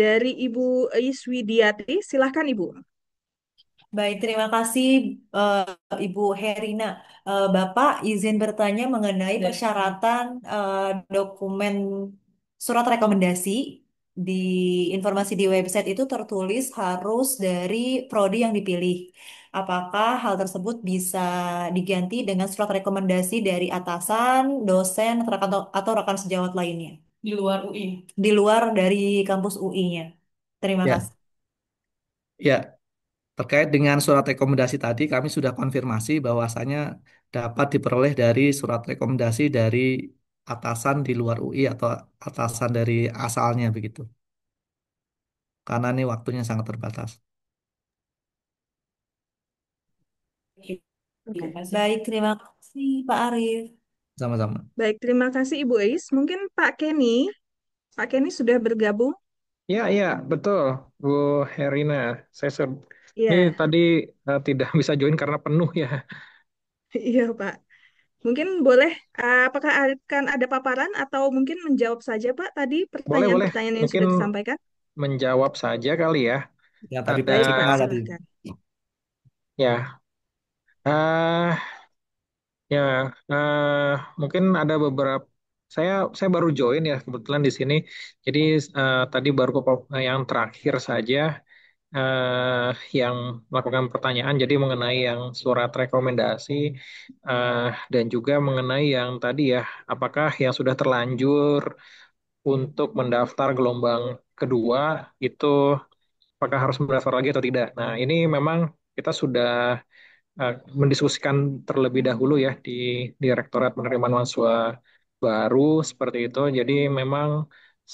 dari Ibu Iswidiati. Silahkan Ibu. Baik, terima kasih Ibu Herina. Bapak izin bertanya mengenai persyaratan dokumen surat rekomendasi. Di informasi di website itu tertulis harus dari prodi yang dipilih. Apakah hal tersebut bisa diganti dengan surat rekomendasi dari atasan, dosen, atau rekan sejawat lainnya? Di luar UI. Di luar dari kampus UI-nya. Terima Ya, kasih. ya. Terkait dengan surat rekomendasi tadi, kami sudah konfirmasi bahwasannya dapat diperoleh dari surat rekomendasi dari atasan di luar UI atau atasan dari asalnya begitu. Karena ini waktunya sangat terbatas. Oke. Baik, terima kasih Pak Arief. Sama-sama. Baik, terima kasih Ibu Ais. Mungkin Pak Kenny sudah bergabung? Ya, iya, betul, Bu Herina. Ini Iya, tadi tidak bisa join karena penuh ya. iya Pak. Mungkin boleh, apakah akan ada paparan atau mungkin menjawab saja Pak tadi Boleh, boleh. pertanyaan-pertanyaan yang Mungkin sudah disampaikan? menjawab saja kali ya. Ya, tadi Ada, Pak Baik Pak, Cikmal tadi. silahkan. ya, eh ya, eh mungkin ada beberapa. Saya baru join ya kebetulan di sini. Jadi tadi baru yang terakhir saja eh, yang melakukan pertanyaan. Jadi mengenai yang surat rekomendasi eh, dan juga mengenai yang tadi ya, apakah yang sudah terlanjur untuk mendaftar gelombang kedua itu apakah harus mendaftar lagi atau tidak. Nah, ini memang kita sudah mendiskusikan terlebih dahulu ya di Direktorat Penerimaan Mahasiswa baru seperti itu. Jadi memang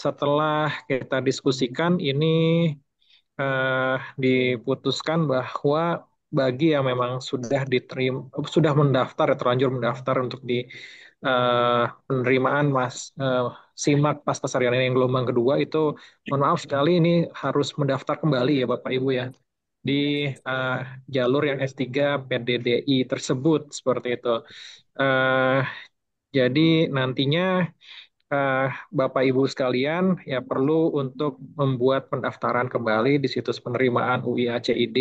setelah kita diskusikan ini diputuskan bahwa bagi yang memang sudah diterima, sudah mendaftar, ya, terlanjur mendaftar untuk di penerimaan SIMAK Pasca Sarjana yang gelombang kedua itu, mohon maaf sekali ini harus mendaftar kembali ya Bapak Ibu ya di eh, jalur yang S3 PDDI tersebut seperti itu. Eh, jadi nantinya eh, Bapak Ibu sekalian ya perlu untuk membuat pendaftaran kembali di situs penerimaan UI ACID.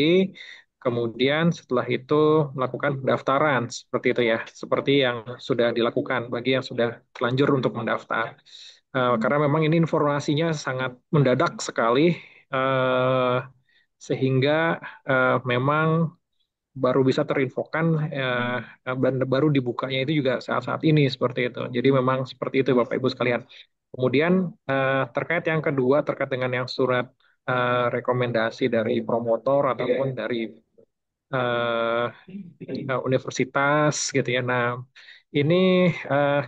Kemudian setelah itu melakukan pendaftaran seperti itu ya, seperti yang sudah dilakukan bagi yang sudah terlanjur untuk mendaftar. Karena memang ini informasinya sangat mendadak sekali, eh, sehingga memang baru bisa terinfokan dan baru dibukanya itu juga saat-saat ini seperti itu. Jadi memang seperti itu Bapak Ibu sekalian. Kemudian terkait yang kedua terkait dengan yang surat rekomendasi dari promotor ataupun dari eh, universitas gitu ya. Nah, ini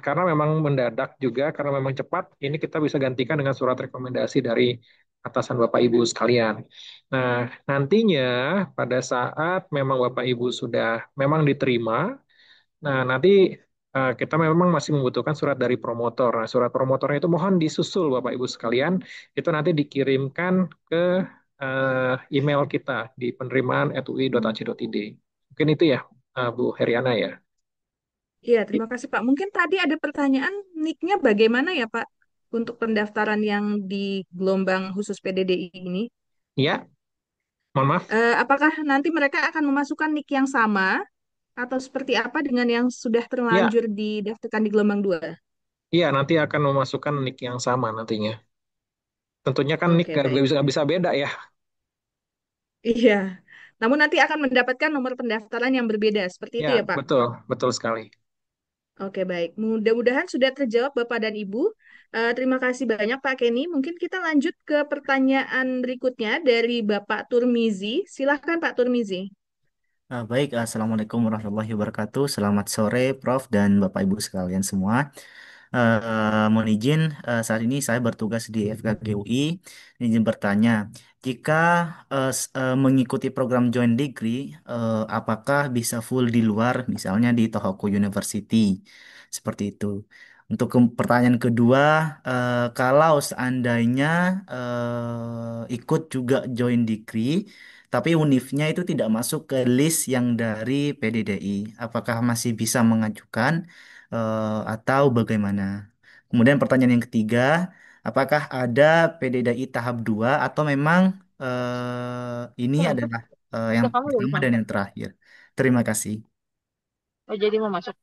karena memang mendadak juga, karena memang cepat, ini kita bisa gantikan dengan surat rekomendasi dari atasan Bapak Ibu sekalian. Nah, nantinya pada saat memang Bapak Ibu sudah memang diterima, nah nanti kita memang masih membutuhkan surat dari promotor. Nah, surat promotornya itu mohon disusul Bapak Ibu sekalian, itu nanti dikirimkan ke email kita di penerimaan@ui.ac.id. Mungkin itu ya, Bu Heriana ya. Iya, terima kasih Pak. Mungkin tadi ada pertanyaan nicknya bagaimana ya Pak untuk pendaftaran yang di gelombang khusus PDDI ini? Iya, mohon maaf. Apakah nanti mereka akan memasukkan nick yang sama atau seperti apa dengan yang sudah Iya, terlanjur didaftarkan di gelombang 2? iya nanti akan memasukkan nick yang sama nantinya. Tentunya kan nick Oke, baik. nggak bisa beda ya. Iya. Namun nanti akan mendapatkan nomor pendaftaran yang berbeda. Seperti itu Ya, ya Pak? betul, betul sekali. Oke, baik. Mudah-mudahan sudah terjawab Bapak dan Ibu. Terima kasih banyak Pak Kenny. Mungkin kita lanjut ke pertanyaan berikutnya dari Bapak Turmizi. Silahkan Pak Turmizi. Baik, Assalamualaikum warahmatullahi wabarakatuh. Selamat sore, Prof. dan Bapak Ibu sekalian semua. Mohon izin, saat ini saya bertugas di FKG UI. Izin bertanya, jika mengikuti program Joint Degree, apakah bisa full di luar, misalnya di Tohoku University, seperti itu. Untuk pertanyaan kedua, kalau seandainya ikut juga Joint Degree, tapi univnya itu tidak masuk ke list yang dari PDDI, apakah masih bisa mengajukan atau bagaimana? Kemudian pertanyaan yang ketiga, apakah ada PDDI tahap 2 atau memang ini adalah yang Udah kamu belum pertama dan masuk? yang terakhir? Terima kasih. Oh, jadi mau masuk.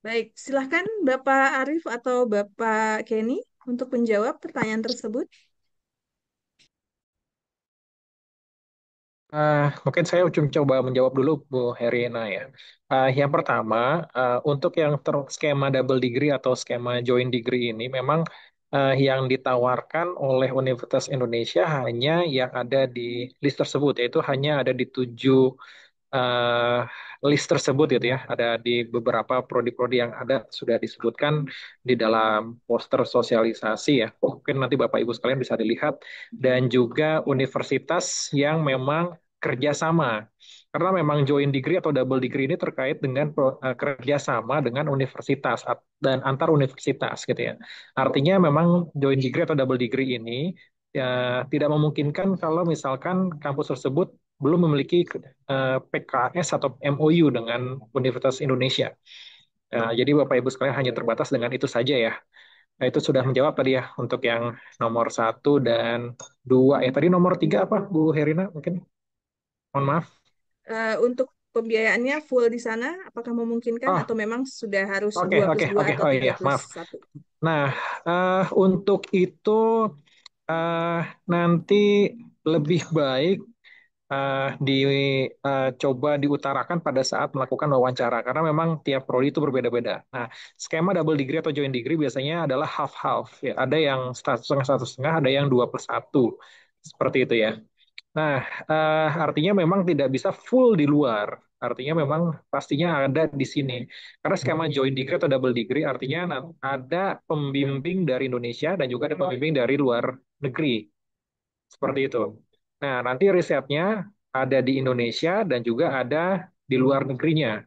Baik, silahkan Bapak Arif atau Bapak Kenny untuk menjawab pertanyaan tersebut. Mungkin saya coba menjawab dulu, Bu Herina ya. Yang pertama, untuk yang skema double degree atau skema joint degree ini, memang yang ditawarkan oleh Universitas Indonesia hanya yang ada di list tersebut, yaitu hanya ada di 7 list tersebut gitu ya. Ada di beberapa prodi-prodi yang ada sudah disebutkan di dalam poster sosialisasi ya. Mungkin nanti Bapak Ibu sekalian bisa dilihat dan juga universitas yang memang kerjasama. Karena memang joint degree atau double degree ini terkait dengan kerjasama dengan universitas dan antar universitas gitu ya. Artinya memang joint degree atau double degree ini ya, tidak memungkinkan kalau misalkan kampus tersebut belum memiliki PKS atau MOU dengan Universitas Indonesia. Jadi Bapak Ibu sekalian hanya terbatas dengan itu saja ya. Nah, itu sudah menjawab tadi ya untuk yang nomor 1 dan 2. Tadi nomor 3 apa, Bu Herina? Mungkin, mohon maaf. Untuk pembiayaannya full di sana, apakah memungkinkan Oh, atau memang sudah harus oke, 2 oke, plus 2 oke. atau Oh 3 iya, plus maaf. 1? Nah, untuk itu eh, nanti lebih baik dicoba diutarakan pada saat melakukan wawancara karena memang tiap prodi itu berbeda-beda. Nah, skema double degree atau joint degree biasanya adalah half-half ya. Ada yang satu setengah, ada yang 2+1 seperti itu ya. Nah, artinya memang tidak bisa full di luar. Artinya memang pastinya ada di sini. Karena skema joint degree atau double degree artinya ada pembimbing dari Indonesia dan juga ada pembimbing dari luar negeri. Seperti itu. Nah, nanti risetnya ada di Indonesia dan juga ada di luar negerinya.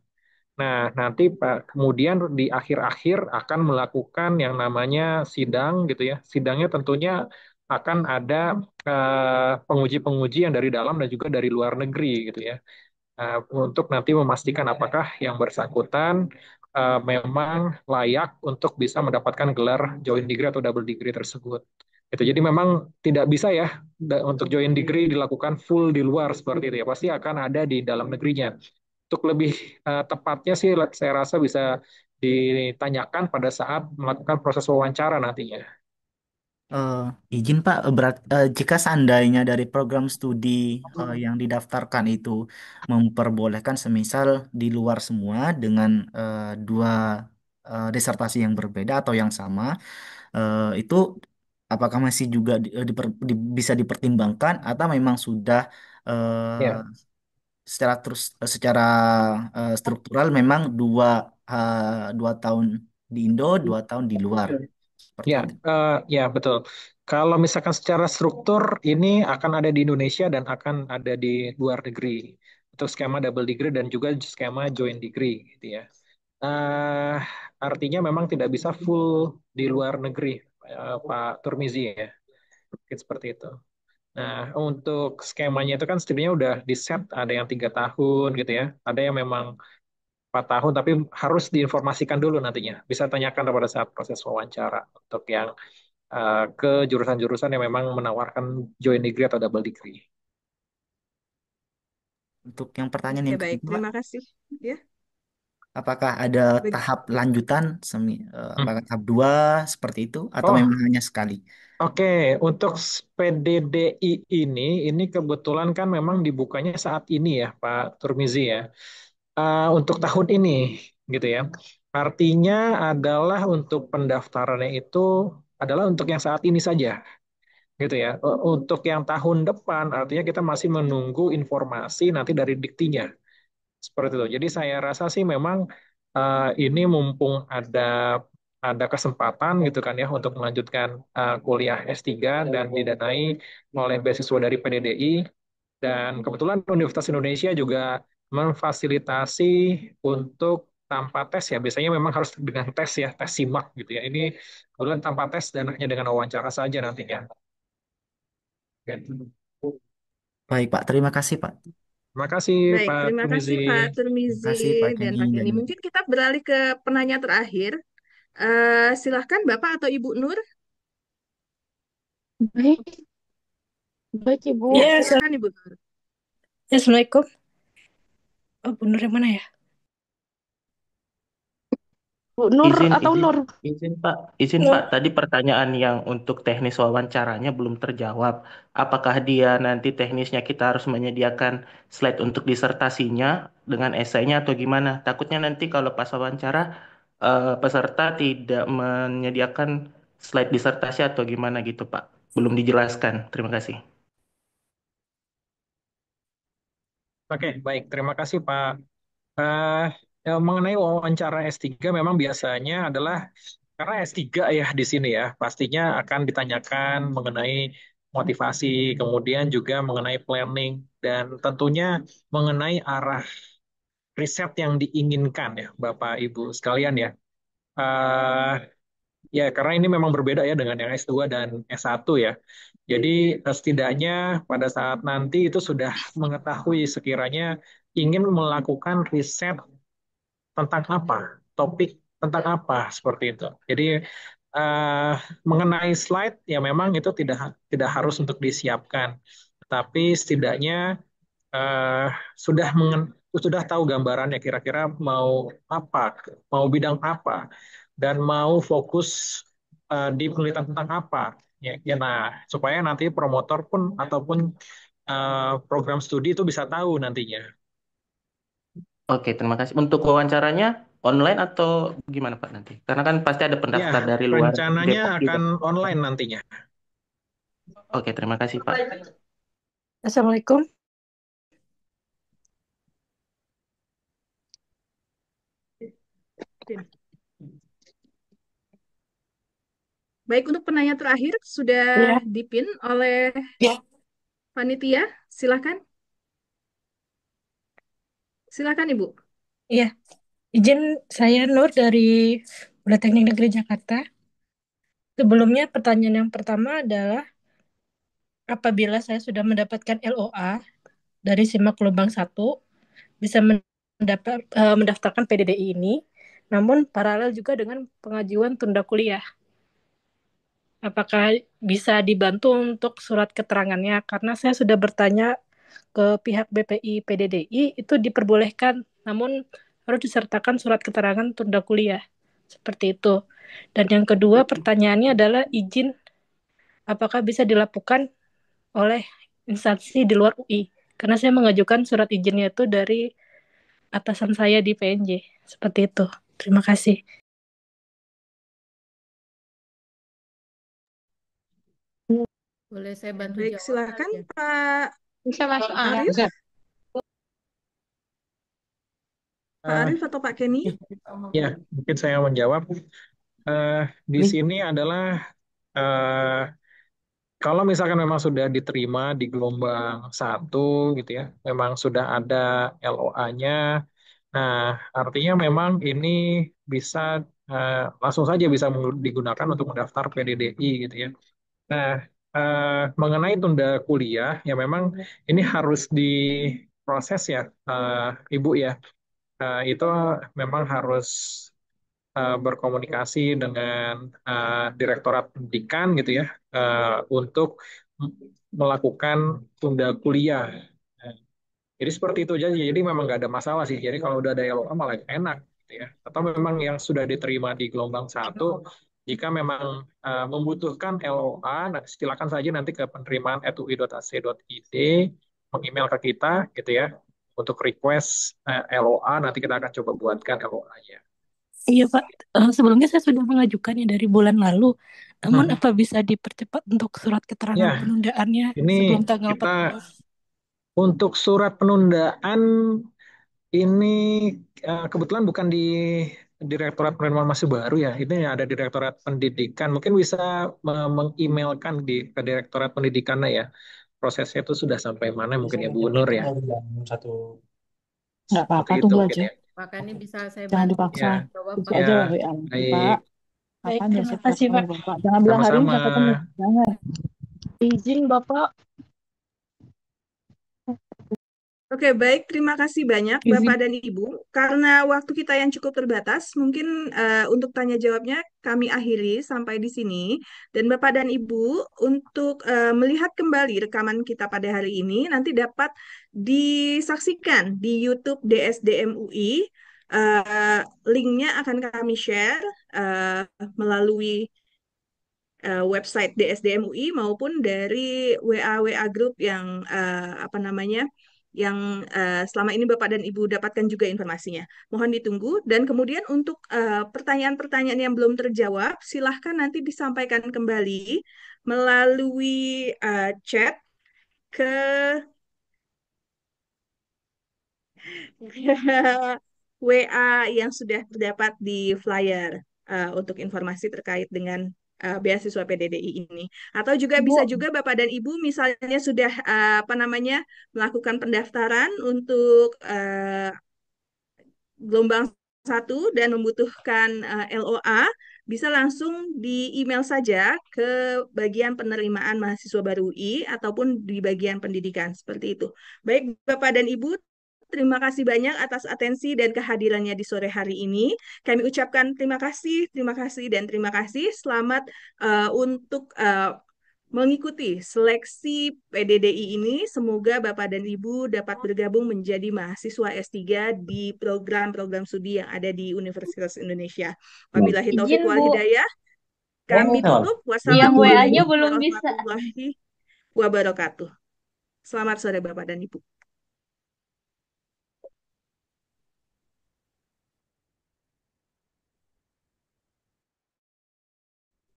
Nah, nanti Pak, kemudian di akhir-akhir akan melakukan yang namanya sidang gitu ya. Sidangnya tentunya akan ada penguji-penguji yang dari dalam dan juga dari luar negeri gitu ya. Untuk nanti memastikan apakah yang bersangkutan memang layak untuk bisa mendapatkan gelar joint degree atau double degree tersebut. Itu jadi memang tidak bisa ya untuk joint degree dilakukan full di luar seperti itu ya. Pasti akan ada di dalam negerinya. Untuk lebih tepatnya sih saya rasa bisa ditanyakan pada saat melakukan proses wawancara nantinya. Eh, izin Pak, jika seandainya dari program studi yang didaftarkan itu memperbolehkan semisal di luar semua dengan dua disertasi yang berbeda atau yang sama, itu apakah masih juga bisa dipertimbangkan atau memang sudah eh, Ya, secara struktural memang dua tahun di Indo, 2 tahun di luar seperti ya, itu. ya betul. Kalau misalkan secara struktur ini akan ada di Indonesia dan akan ada di luar negeri untuk skema double degree dan juga skema joint degree gitu ya. Eh, Artinya memang tidak bisa full di luar negeri, Pak Turmizi ya. Mungkin seperti itu. Nah, untuk skemanya itu kan setidaknya udah di set, ada yang 3 tahun gitu ya, ada yang memang 4 tahun, tapi harus diinformasikan dulu nantinya. Bisa tanyakan pada saat proses wawancara untuk yang ke jurusan-jurusan yang memang menawarkan joint degree atau double degree. Untuk yang pertanyaan Oke, yang baik. ketiga, Pak, Terima kasih. Ya, apakah ada Beg- tahap lanjutan, Hmm. apakah tahap 2 seperti itu, atau Oh, memang hanya sekali? oke, untuk PDDI ini kebetulan kan memang dibukanya saat ini ya, Pak Turmizi ya. Untuk tahun ini, gitu ya. Artinya adalah untuk pendaftarannya itu adalah untuk yang saat ini saja, gitu ya. Untuk yang tahun depan, artinya kita masih menunggu informasi nanti dari diktinya, seperti itu. Jadi saya rasa sih memang ini mumpung ada ada kesempatan gitu kan ya untuk melanjutkan kuliah S3 dan didanai oleh beasiswa dari PDDI. Dan kebetulan Universitas Indonesia juga memfasilitasi untuk tanpa tes ya. Biasanya memang harus dengan tes ya, tes SIMAK gitu ya. Ini kebetulan tanpa tes dan hanya dengan wawancara saja nantinya. Gitu. Baik, Pak. Terima kasih, Pak. Terima kasih Baik, Pak terima Tumizi. kasih Pak Terima Turmizi kasih, Pak dan Kenny Pak dan Kenny. Mungkin kita beralih ke penanya terakhir. Silahkan Bapak atau Ibu Nur. Baik, baik Ibu. Ya, Ya, silahkan Ibu Nur. Assalamualaikum. Oh, Bu Nur yang mana ya? Bu Nur Izin, atau izin, Nur? izin Pak, izin Nur. Pak. Tadi pertanyaan yang untuk teknis wawancaranya belum terjawab. Apakah dia nanti teknisnya kita harus menyediakan slide untuk disertasinya dengan esainya atau gimana? Takutnya nanti kalau pas wawancara peserta tidak menyediakan slide disertasi atau gimana gitu Pak. Belum dijelaskan. Terima kasih. Oke, baik. Terima kasih Pak. Eh, mengenai wawancara S3 memang biasanya adalah karena S3 ya di sini ya, pastinya akan ditanyakan mengenai motivasi, kemudian juga mengenai planning, dan tentunya mengenai arah riset yang diinginkan ya, Bapak Ibu sekalian ya. Eh, ya, karena ini memang berbeda ya dengan yang S2 dan S1 ya. Jadi setidaknya pada saat nanti itu sudah mengetahui sekiranya ingin melakukan riset tentang apa, topik tentang apa seperti itu. Jadi eh, mengenai slide ya memang itu tidak tidak harus untuk disiapkan, tapi setidaknya eh, sudah sudah tahu gambarannya kira-kira mau apa, mau bidang apa, dan mau fokus di penelitian tentang apa. Ya, ya, nah supaya nanti promotor pun ataupun program studi itu bisa tahu nantinya. Oke, terima kasih. Untuk wawancaranya online atau gimana Pak nanti? Karena kan pasti ada Ya, pendaftar dari luar rencananya Depok juga. akan online nantinya. Oke, terima kasih Pak. Assalamualaikum. Baik, untuk penanya terakhir sudah Ya, dipin oleh ya, panitia. Silahkan. Silakan Ibu. iya. Izin saya Nur dari Politeknik Negeri Jakarta. Sebelumnya pertanyaan yang pertama adalah apabila saya sudah mendapatkan LOA dari SIMAK Gelombang 1, bisa mendaftarkan PDDI ini, namun paralel juga dengan pengajuan tunda kuliah. Apakah bisa dibantu untuk surat keterangannya? Karena saya sudah bertanya ke pihak BPI PDDI, itu diperbolehkan, namun harus disertakan surat keterangan tunda kuliah. Seperti itu. Dan yang kedua, pertanyaannya adalah izin apakah bisa dilakukan oleh instansi di luar UI. Karena saya mengajukan surat izinnya itu dari atasan saya di PNJ. Seperti itu. Terima kasih. Boleh saya bantu Baik, jawab silakan kali ya? Pak Bisa masuk. Arif. Pak Eh, Arif atau Pak Kenny? ya, mungkin saya menjawab. Di sini adalah eh, kalau misalkan memang sudah diterima di gelombang 1 gitu ya, memang sudah ada LOA-nya. Nah, artinya memang ini bisa langsung saja bisa digunakan untuk mendaftar PDDI gitu ya. Nah, mengenai tunda kuliah, ya memang ini harus diproses ya, Ibu ya. Itu memang harus berkomunikasi dengan Direktorat Pendidikan gitu ya, untuk melakukan tunda kuliah. Nah, jadi seperti itu aja. Jadi memang nggak ada masalah sih. Jadi kalau udah ada LOA malah enak gitu ya. Atau memang yang sudah diterima di gelombang 1, jika memang membutuhkan LOA, nah, silakan saja nanti ke penerimaan@ui.ac.id meng-email ke kita gitu ya untuk request LOA. Nanti kita akan coba buatkan LOA-nya. Iya Pak, sebelumnya saya sudah mengajukannya dari bulan lalu. Namun apa bisa dipercepat untuk surat keterangan Ya, penundaannya ini sebelum tanggal kita 14? untuk surat penundaan ini kebetulan bukan di Direktorat Penerimaan Mahasiswa Baru ya. Ini ada Direktorat Pendidikan. Mungkin bisa meng-emailkan ke Direktorat Pendidikannya ya. Prosesnya itu sudah sampai mana mungkin ya Bu Nur ya. Satu. Nggak Seperti apa-apa, itu tunggu mungkin aja. ya. Maka ini bisa saya Jangan bantu dipaksa. Ya, jawab Itu Pak. aja ya, lah WA. baik. Pak, Baik, kapan ya terima saya kasih, ketemu Pak. Bapak? Jangan bilang hari ini Sama-sama. saya ketemu. Jangan. Izin Bapak. Oke, baik. Terima kasih banyak Izin. Bapak dan Ibu. Karena waktu kita yang cukup terbatas, mungkin untuk tanya jawabnya kami akhiri sampai di sini. Dan Bapak dan Ibu, untuk melihat kembali rekaman kita pada hari ini, nanti dapat disaksikan di YouTube DSDM UI. Linknya akan kami share melalui website DSDM UI maupun dari WA group yang apa namanya yang selama ini Bapak dan Ibu dapatkan juga informasinya. Mohon ditunggu dan kemudian untuk pertanyaan-pertanyaan yang belum terjawab silahkan nanti disampaikan kembali melalui chat ke WA yang sudah terdapat di flyer untuk informasi terkait dengan beasiswa PDDI ini. Atau juga bisa Bu, juga Bapak dan Ibu misalnya sudah apa namanya melakukan pendaftaran untuk gelombang satu dan membutuhkan LOA, bisa langsung di email saja ke bagian penerimaan mahasiswa baru UI ataupun di bagian pendidikan seperti itu. Baik Bapak dan Ibu, terima kasih banyak atas atensi dan kehadirannya di sore hari ini. Kami ucapkan terima kasih, dan terima kasih. Selamat untuk mengikuti seleksi PDDI ini. Semoga Bapak dan Ibu dapat bergabung menjadi mahasiswa S3 di program-program studi yang ada di Universitas Indonesia. Wabillahi Izin taufiq wal Bu, hidayah. Kami tutup. yang WA-nya Wassalamualaikum belum bisa. warahmatullahi wabarakatuh. Selamat sore Bapak dan Ibu.